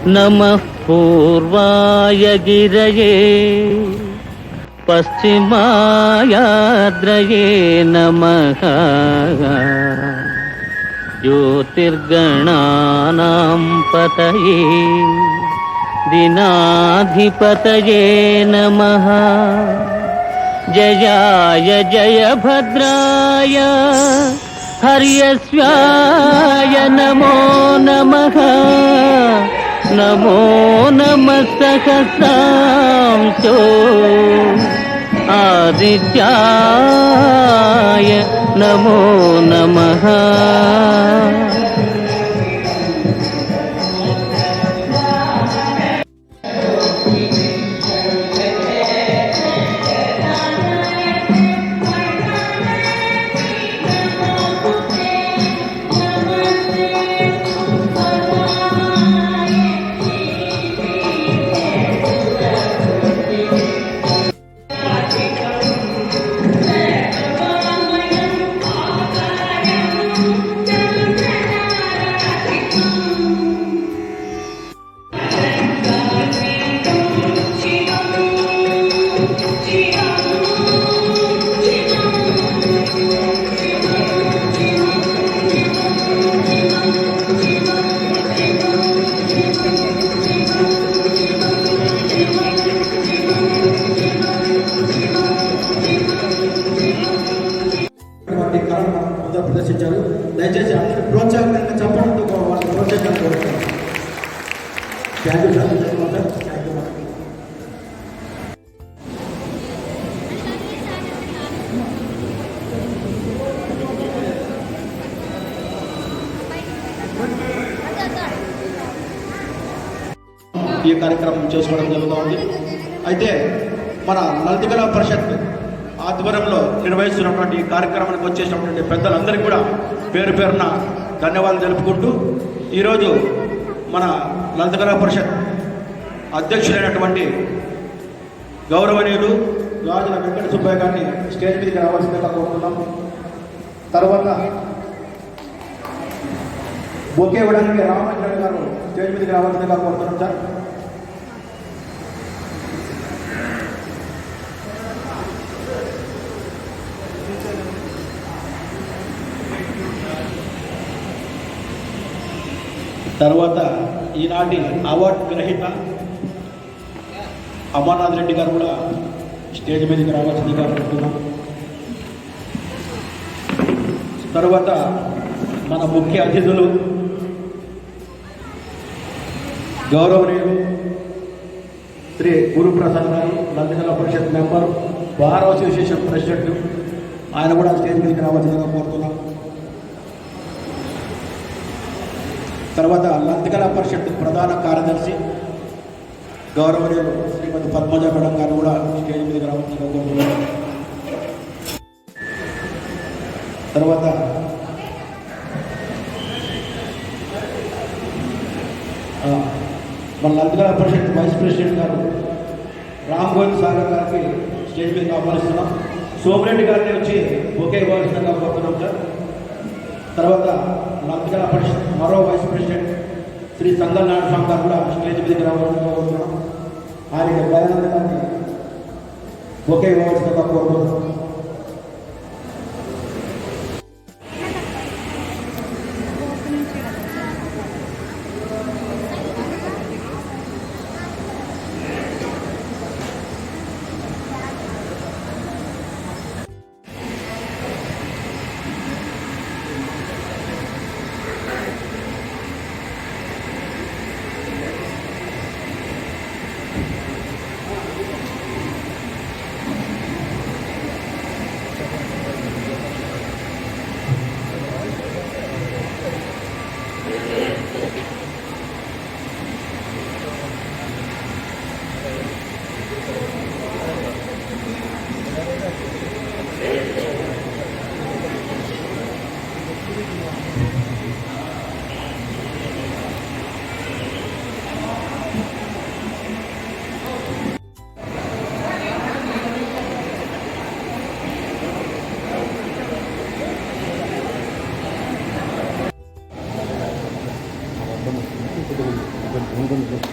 नमः पूर्वाय गिरये पश्चिमायाद्रये नमः ज्योतिर्गणानां पतये दिनाधिपतये नमः जयाय जयभद्राय हर्यश्वाय नमो नमः नमो नमः सहस्रांशो आदित्याय नमो नमः ప్రదర్శించారు. దయచేసి అందరూ ప్రోత్సాహకరంగా చెప్పడంతో వాళ్ళు ప్రోత్సహించాలని కోరుతున్నాను. ఈ కార్యక్రమం చేసుకోవడం జరుగుతూ ఉంది. అయితే మన లలిత కళా పరిషత్ ఆధ్వర్యంలో నిర్వహిస్తున్నటువంటి ఈ కార్యక్రమానికి వచ్చేసినటువంటి పెద్దలందరికీ కూడా పేరు పేరున ధన్యవాదాలు తెలుపుకుంటూ ఈరోజు మన లలిత కళా పరిషత్ అధ్యక్షులైనటువంటి గౌరవనీయులు రాజుల వెంకట సుబ్బయ్య గారిని స్టేజ్ మీదకి రావాల్సిందిగా కోరుతున్నాం. తర్వాత బొకే ఇవ్వడానికి రామచంద్ర గారు స్టేజ్ మీదకి రావాల్సిందిగా కోరుతున్నాం సార్. తర్వాత ఈనాటి అవార్డు గ్రహీత అమర్నాథ్ రెడ్డి గారు కూడా స్టేజ్ మీదకి రావాల్సిందిగా కోరుతున్నాం. తర్వాత మన ముఖ్య అతిథులు గౌరవనీయులు శ్రీ గురుప్రసాద్ గారు, లలిత కళా పరిషత్ మెంబర్, బార్ అసోసియేషన్ ప్రెసిడెంట్, ఆయన కూడా స్టేజ్ మీదకి రావాల్సిందిగా కోరుతున్నాం. తర్వాత లలిత కళా పరిషత్ ప్రధాన కార్యదర్శి గౌరవనీయులు శ్రీమతి పద్మజ మేడం గారు కూడా స్టేజ్ మీదకి రావాల్సిందిగా కోరుతున్నాం. తర్వాత మన లలిత కళా పరిషత్ వైస్ ప్రెసిడెంట్ గారు రామ్ గోవింద్ సాగర్ గారికి స్టేజ్ మీదకి ఆహ్వానిస్తున్నాం. సోమిరెడ్డి గారిని వచ్చి బొకే ఇవ్వాల్సిందిగా కోరుతున్నాం సార్. తర్వాత లలిత కళా పరిషత్ మరో వైస్ ప్రెసిడెంట్ శ్రీ సంగల్ నారాయణ స్వామి గారు కూడా స్టేజ్ మీదకి రావాల్సిందిగా కోరుతున్నాం. ఆయనకి దయానంద గారిని బొకే ఇవ్వాల్సిందిగా కోరుతున్నాం.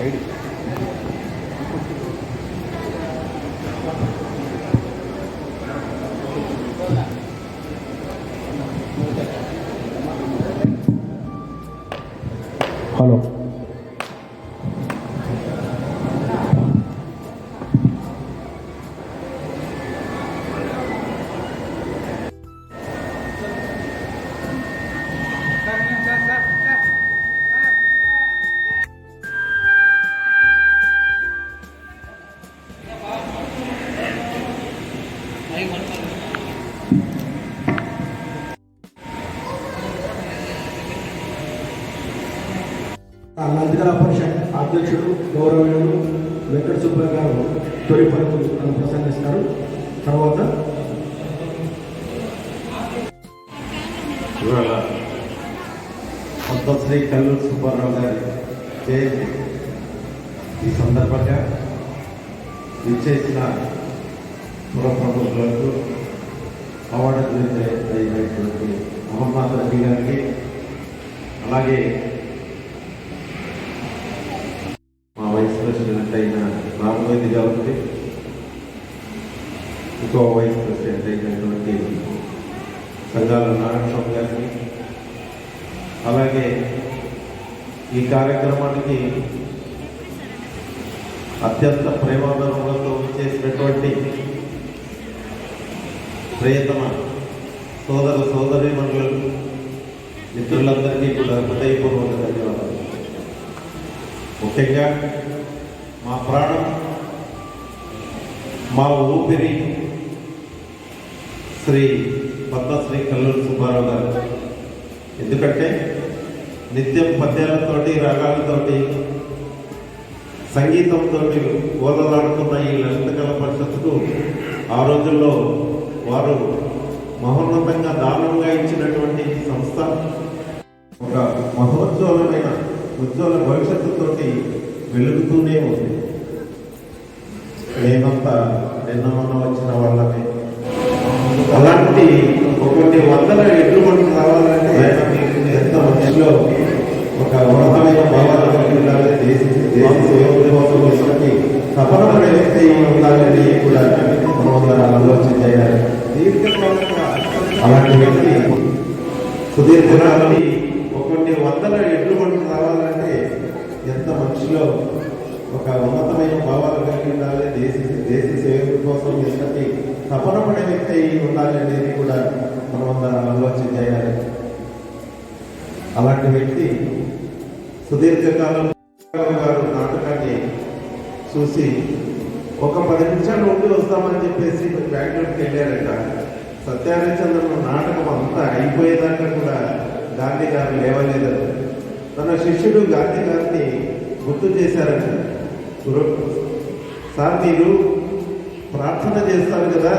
హలో నందిగల పరిషత్ అధ్యక్షుడు గౌరవనీయులు వెంకట సుబ్బయ్య గారు తొలి పలుకులు ప్రసంగిస్తారు. తర్వాత ఇవాళ పద్మశ్రీ కల్లూరు సుబ్బారావు గారి జయంతి ఈ సందర్భంగా విచ్చేసిన పురప్రముఖులకు అవార్డు అయినటువంటి మహమ్మద్ రఫీ గారికి, అలాగే మా వైస్ ప్రెసిడెంట్ అయిన రామవేది గారికి, ఇంకో వైస్ ప్రెసిడెంట్ అయినటువంటి సంఘాల నారాయణ గారికి, అలాగే ఈ కార్యక్రమానికి అత్యంత ప్రేమాదరణలతో చేసినటువంటి ప్రియతమ సోదర సోదరీమణులకు, మిత్రులందరికీ కూడా హృదయపూర్వక ధన్యవాదాలు. ముఖ్యంగా మా ప్రాణం, మా ఊపిరి శ్రీ పద్మశ్రీ కల్లూరు సుబ్బారావు గారు. ఎందుకంటే నిత్యం పద్యాలతోటి, రాగాలతోటి, సంగీతంతో ఓలలాడుతున్న ఈ లలిత కళా పరిషత్తుకు ఆ రోజుల్లో వారు మహోన్నతంగా దానంగా ఇచ్చినటువంటి సంస్థ ఒక మహోజ్వలమైన ఉజ్వల భవిష్యత్తుతోటి వెలుగుతూనే ఉంది. మేమంతా నిన్న మొన్న వచ్చిన వాళ్ళని అలాంటి ఒకటి వందల ఎడ్లు మనకు రావాలంటే ఎంత మనిషిలో ఒక ఉన్నతమైన భావాలు కలిగి ఉండాలి. దేశ సేవకి తపన వ్యక్తి ఉండాలని కూడా మనం ఆలోచన చేయాలి. దీర్ఘకాలంగా అలాంటి వ్యక్తి సుదీర్ఘకాలని ఒకటి వందల ఎడ్లు మనకు రావాలంటే ఎంత మనిషిలో ఒక ఉన్నతమైన భావాలు కలిగి ఉండాలి. దేశ సేవ కోసం ఎంతటి తపన పడే వ్యక్తి ఉండాలి అనేది కూడా మనం ఆలోచన చేయాలి. అలాంటి వ్యక్తి సుదీర్ఘకాలం గారు నాటకాన్ని చూసి ఒక 10 నిమిషాలు ఉండి వస్తామని చెప్పేసి బెంగళూరుకి వెళ్ళారట. సత్యహరిశ్చంద్రుడు నాటకం అంతా అయిపోయేదాకా కూడా గాంధీ గారు లేవలేదు. తన శిష్యుడు గాంధీ గారిని గుర్తు చేశారట. సార్, మీరు ప్రార్థన చేస్తారు కదా,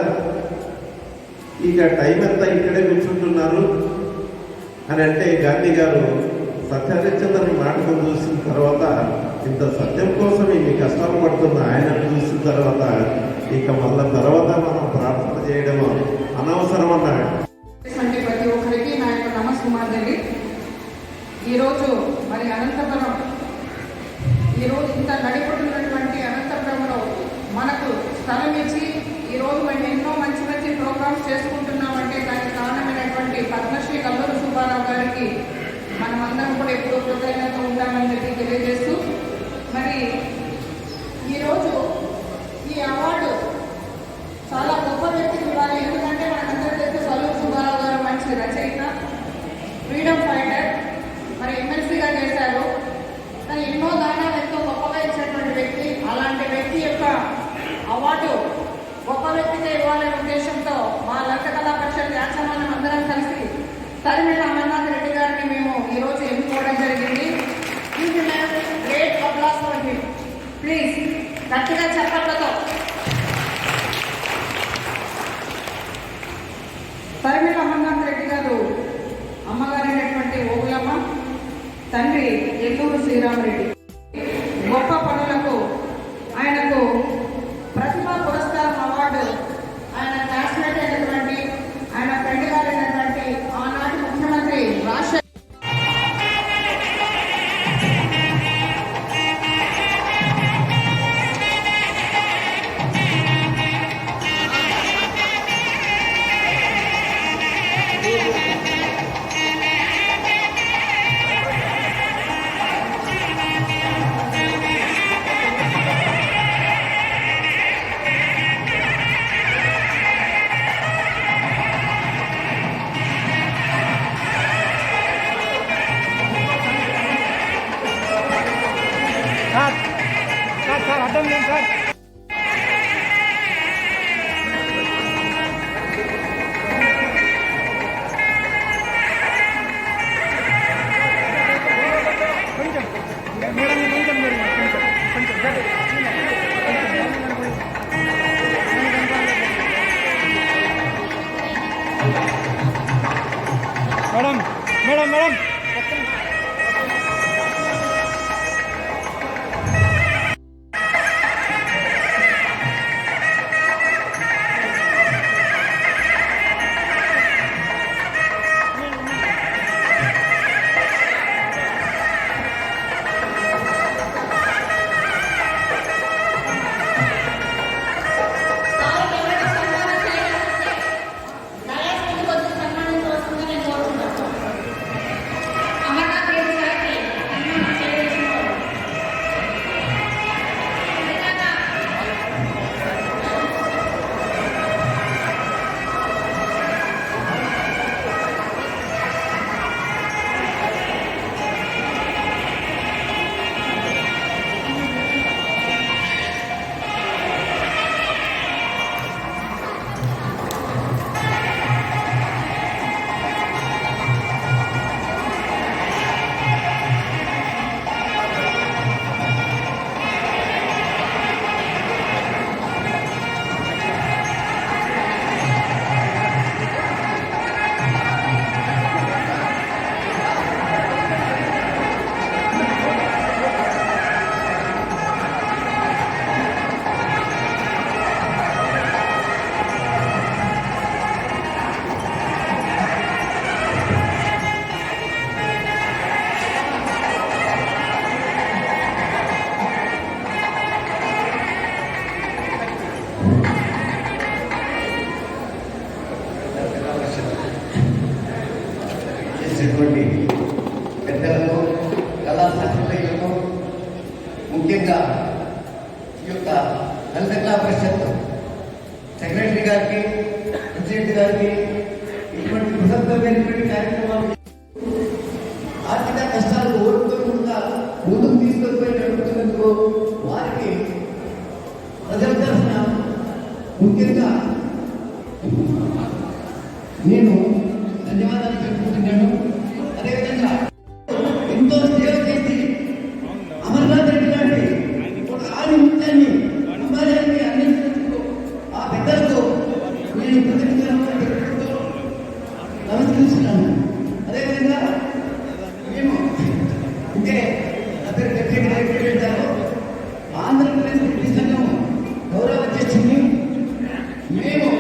ఇక టైం అంతా ఇక్కడే కూర్చుంటున్నారు అని అంటే, గాంధీ గారు సత్యహరిశ్చంద్రుని నాటకం చూసిన తర్వాత, ఇంత సత్యం కోసం ఇన్ని కష్టాలు పడుతున్న ఆయనను చూసిన తర్వాత ఇక మళ్ళా తర్వాత మనం ప్రార్థన చేయడం అనవసరం అన్నాడు. ప్రతి ఒక్కరికి నా యొక్క నమస్కారం. ఈరోజు మరి అనంతపురం, ఈరోజు ఇంత నడిపడుతున్నటువంటి అనంతపురంలో మనకు స్థలం ఇచ్చి ఈరోజు మేము ఎన్నో మంచి మంచి ప్రోగ్రామ్స్ చేసుకుంటున్నామంటే దానికి కారణమైనటువంటి పద్మశ్రీ కల్లూరు సుబ్బారావు గారికి మనమందరం కూడా ఎప్పుడూ కృతజ్ఞత ఉంటామని చెప్పి తెలియజేస్తూ, మరి ఈరోజు ఈ అవార్డు చాలా గొప్ప వ్యక్తికి ఇవ్వాలి. ఎందుకంటే మనందరూ తెలిసి కల్లూరు సుబ్బారావు గారు మంచి రచయిత, ఫ్రీడమ్ ఫైటర్, మరి ఎమ్మెల్సీగా చేశారు. కానీ ఎన్నో దానాలు ఎంతో గొప్పగా ఇచ్చినటువంటి వ్యక్తి. అలాంటి వ్యక్తి యొక్క అవార్డు గొప్ప వ్యక్తిగా ఇవ్వాలనే ఉద్దేశంతో మా లలిత కళా పరిషత్ యాజమాన్యం అందరం కలిసి తరిమిల అమర్నాథ్ రెడ్డి గారిని మేము ఈరోజు ఎన్నుకోవడం జరిగింది. Great applause for him. Please గట్టిగా చప్పట్లతో. తరిమిల అమర్నాథ్ రెడ్డి గారు అమ్మగారైనటువంటి ఓగులమ్మ, తండ్రి ఎల్లూరు శ్రీరామరెడ్డి. గొప్ప పనులకు ఆయనకు ప్రతిభా పురస్కారం అవార్డు ఆయన క్లాస్మేట్ అయినటువంటి, ఆయన ఫ్రెండ్ గారైనటువంటి ఆనాటి ముఖ్యమంత్రి రాజశేఖర్ మేడం మేడం మేడం చేసినటువంటి పెద్దలకు కళా సచివాలయంలో ముఖ్యంగా ఈ యొక్క లలిత కళా పరిషత్ సెక్రటరీ గారికి ప్రెసిడెంట్ గారికి ఇటువంటి బృహత్తమైనటువంటి కార్యక్రమాలు ఆర్థిక కష్టాలు ఓర్పుకుండా ముందుకు తీసుకొని నడుపుతున్నందుకు వారికి ప్రజల తరఫున ముఖ్యంగా నేను ధన్యవాదాలు తెలుపుతున్నాను. అదేవిధంగా ఎంతో సేవ చేసి అమర్నాథ్ రెడ్డి లాంటి ఒక ఆదిత్యాన్ని సమాజాన్ని అందించినందుకు ఆ పెద్దలకు నేను కృతజ్ఞతలు నమస్కరిస్తున్నాను. అదేవిధంగా మేము అంటే అతను డెప్యూటీ డైరెక్టర్ గారు ఆంధ్రప్రదేశ్ రెడ్డి సంఘం గౌరవ అధ్యక్షుడిని మేము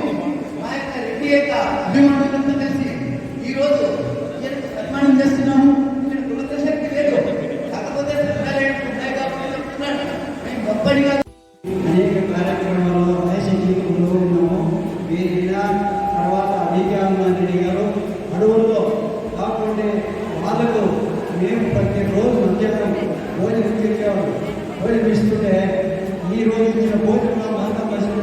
మా యొక్క రెడ్డి యొక్క అభిమానులంతా కలిసి ఈరోజు సన్మానం చేస్తున్నాము. ఇక్కడ కులత శక్తి లేదు, కాకపోతే ఉన్నాయి కాబట్టి చెప్తున్నాను. మేము గొప్పడిగా అనేక కార్యక్రమాలలో వైఎస్ఆర్సీపీలో ఉన్నాము. వీరిన తర్వాత అధికారులు రెడ్డి గారు అడవుల్లో కాకుంటే వాళ్ళకు మేము ప్రతిరోజు మధ్యాహ్నం భోజనం చేసేవాళ్ళు. భోజనం ఇస్తుంటే ఈ రోజు ఇచ్చిన భోజనంలో మాత్రం పరిస్థితులు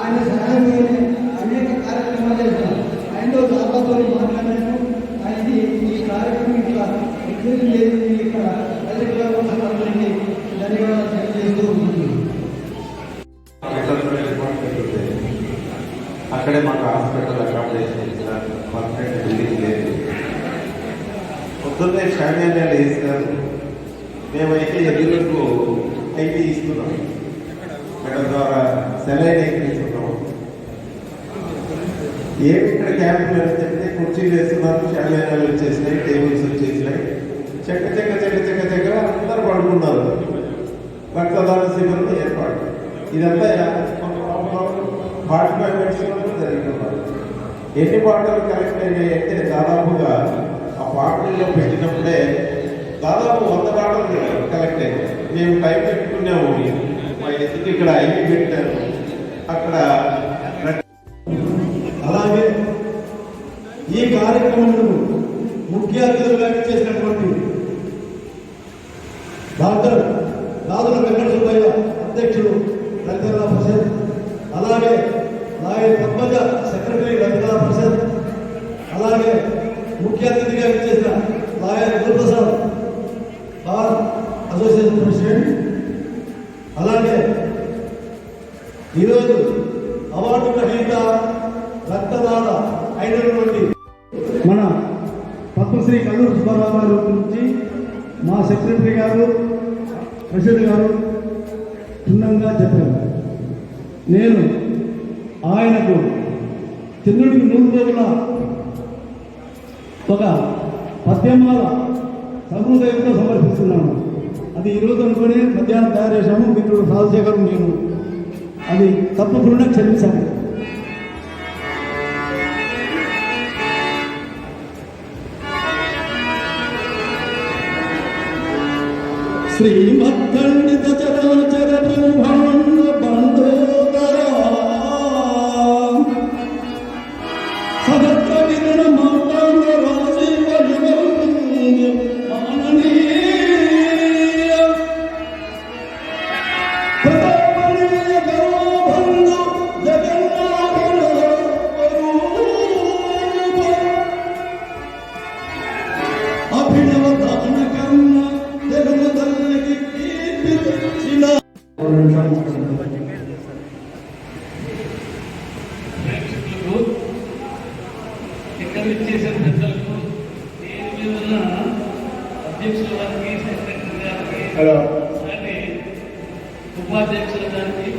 ఆయన సహాయంతోనే అనేక కార్యక్రమాలు చేస్తాం. ఆయనతో దాదాపు మాట్లాడాను. ఆయనది ఈ కార్యక్రమం ఇట్లా ఎక్స్పీరియన్స్ చేసింది. ఇక్కడ అందరికీ ధన్యవాదాలు తెలియజేస్తూ ఉంటుంది. అక్కడే మాకు హాస్పిటల్ అకామిడేషన్ ఇచ్చినారు. పర్మనెంట్ బిల్డింగ్ లేదు. పొద్దున్నే షాన్యాలు వేసినారు. మేమైతే ఎదురుకు ఐటీ ఇస్తున్నాం. మేడం ద్వారా సెలైన్ ఎక్కిస్తున్నాం. ఏమి ఇక్కడ క్యాంప్ చెప్తే కుర్చీలు వేస్తున్నారు, షాన్యాలు వచ్చేసినాయి, టేబుల్స్ వచ్చేసినాయి. చెక్క చెక్క చెక్క చెక్క చెక్క అందరూ పడుకున్నారు. రక్తదాన శిబిరం ఏర్పాటు. ఇదంతా 45 మినిట్స్ జరుగుతున్నారు. ఎన్ని బాటలు కలెక్ట్ అయినాయి అంటే దాదాపుగా ఆ బాటల్లో పెట్టినప్పుడే దాదాపు 100 బాటలు కలెక్ట్ అయ్యాయి. మేము టైం పెట్టుకున్నాము. మా ఎందుకు ఇక్కడ ఐటీ పెట్టారు. అక్కడ అలాగే ఈ కార్యక్రమంలో ముఖ్య అతిథులుగా చేసినటువంటి డాక్టర్ రాజుల వెంకట సుబ్బయ్య అధ్యక్షుడు లలితకళా పరిషత్, అలాగే లాయర్ పద్మజ సెక్రటరీ లలితకళా పరిషత్, అలాగే ముఖ్య అతిథిగా చేసిన lawyer Guruprasad bar association president, అలాగే ఈరోజు అవార్డు గ్రహీత రక్తదాత అయినటువంటి మన పద్మశ్రీ కల్లూరు సుబ్బారావు గారి గురించి మా సెక్రటరీ గారు ప్రెసిడెంట్ గారు క్షుణ్ణంగా చెప్పారు. నేను ఆయనకు చంద్రుడికి 100 రోజుల ఒక పద్యమాల సహృదయంతో సమర్పిస్తున్నాను. అది ఈరోజు అనుకుని మధ్యాహ్నం తయారు చేశాము. మిత్రుడు రాజశేఖరం నేను అది తప్పకుండా క్షమించాలి. శ్రీమద్ఖండిత చరాచర బ్రహ్మాండ బంధోదరా సహస్ర విరణ మాతాంగ రాజీవ యుగ మాననీయ ప్రతాపనీయ గౌరవందు జగన్నాథన స్వరూప అభినవ దాన కర్మ జగమదల్లకి కీర్తించిన ఇక్కడ ఇచ్చేసిన పెద్దలకు నేను మీద ఉన్న అధ్యక్షుల వారికి సెక్రటరీ గారికి ఉపాధ్యక్షుల గారికి